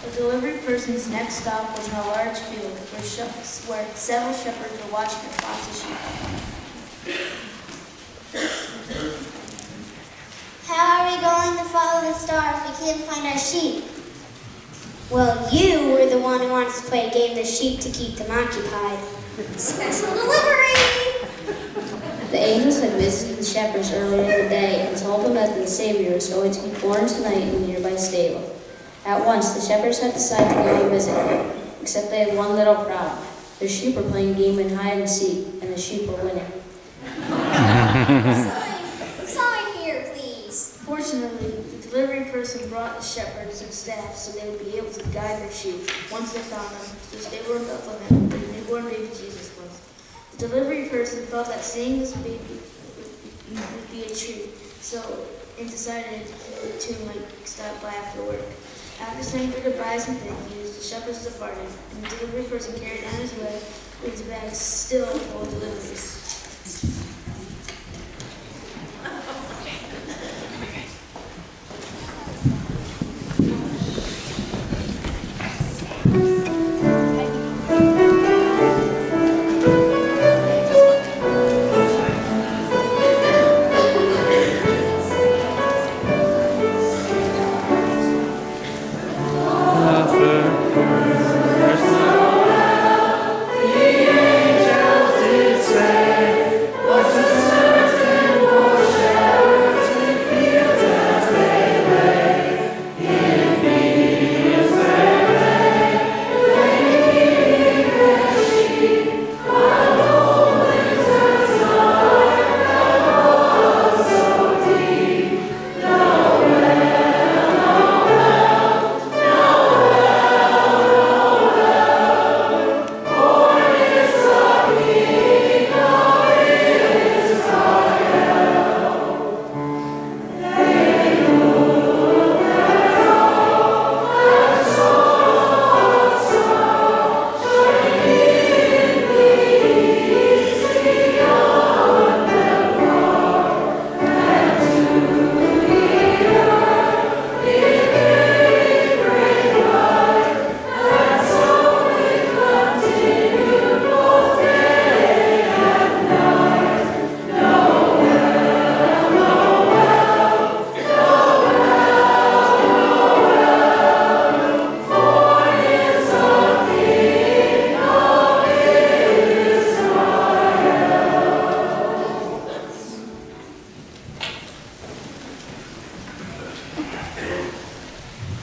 The delivery person's next stop was in a large field where several shepherds were watching their flocks of sheep. How are we going to follow the star if we can't find our sheep? Well, you were the one who wanted to play a game of sheep to keep them occupied. Special delivery! The angels had visited the shepherds earlier in the day and told them that the Savior was going to be born tonight in the nearby stable. At once, the shepherds had decided to go and visit him, except they had one little problem. Their sheep were playing a game of hide and seek, and the sheep were winning. Sign here, please. Fortunately, the delivery person brought the shepherds and staff so they would be able to guide their sheep once they found them to the stable of Bethlehem where the newborn baby Jesus was. The delivery person felt that seeing this baby would be a treat, and decided to stop by after work. After saying their goodbyes and thank yous, the shepherds departed, and the delivery person carried on his way with his bag still full of deliveries.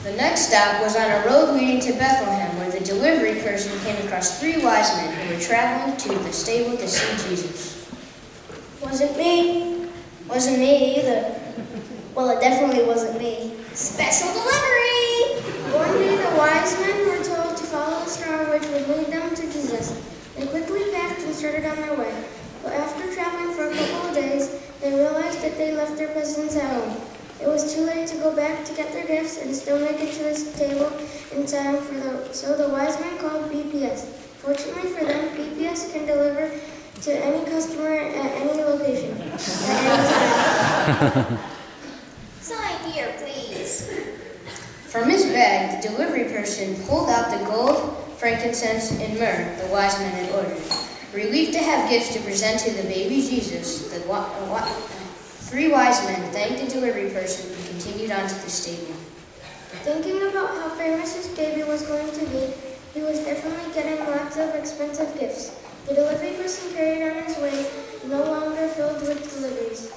The next stop was on a road leading to Bethlehem, where the delivery person came across 3 wise men who were traveling to the stable to see Jesus. Wasn't me. Wasn't me either. Well, it definitely wasn't me. Special delivery! One day the wise men were told to follow the star which would lead them to Jesus. They quickly packed and started on their way. But after traveling for a couple of days, they realized that they left their presents at home. It was too late to go back to get their gifts and still make it to this table in time so the wise men called BPS. Fortunately for them, BPS can deliver to any customer at any location, at any time. Sign here, please. From his bag, the delivery person pulled out the gold, frankincense, and myrrh the wise men had ordered. Relieved to have gifts to present to the baby Jesus, the 3 wise men thanked the delivery person and continued on to the stable. Thinking about how famous his baby was going to be, he was definitely getting lots of expensive gifts. The delivery person carried on his way, no longer filled with deliveries.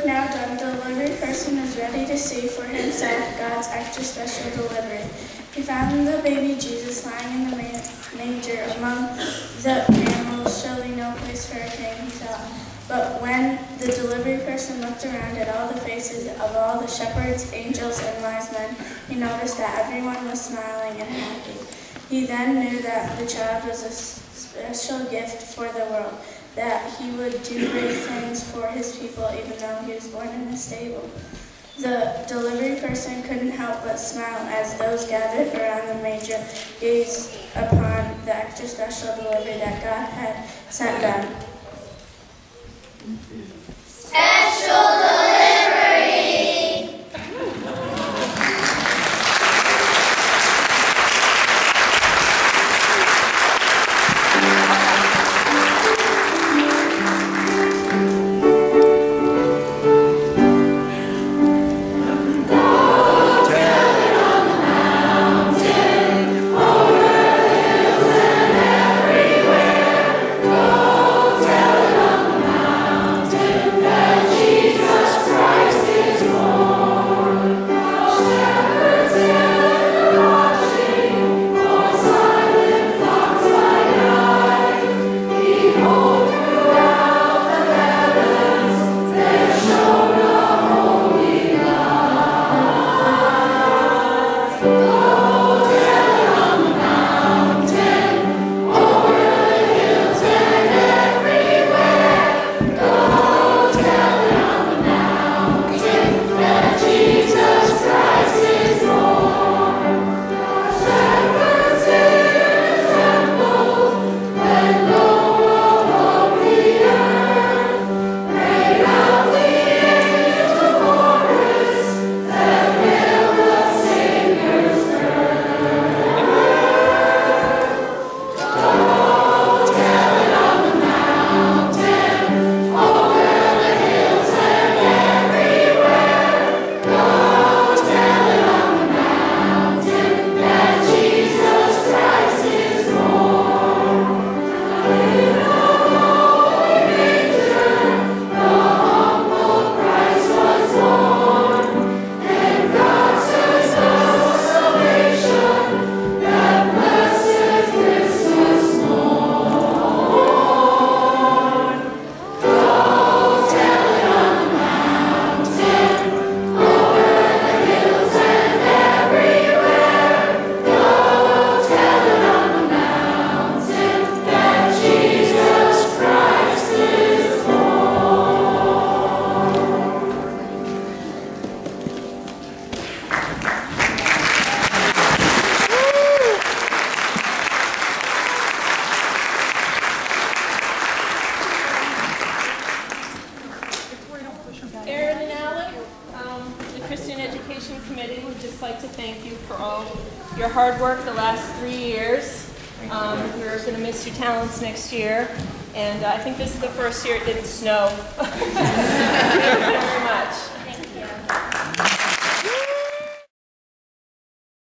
work now done, the delivery person is ready to see for himself God's extra special delivery. He found the baby Jesus lying in the manger among the animals, surely no place for a king, he thought. But when the delivery person looked around at all the faces of all the shepherds, angels, and wise men, he noticed that everyone was smiling and happy. He then knew that the child was a special gift for the world, that he would do great things for his people even though he was born in a stable. The delivery person couldn't help but smile as those gathered around the manger gazed upon the extra special delivery that God had sent them. Special delivery! Committee would just like to thank you for all your hard work the last 3 years. We're going to miss your talents next year, and I think this is the first year it didn't snow. Thank you very much.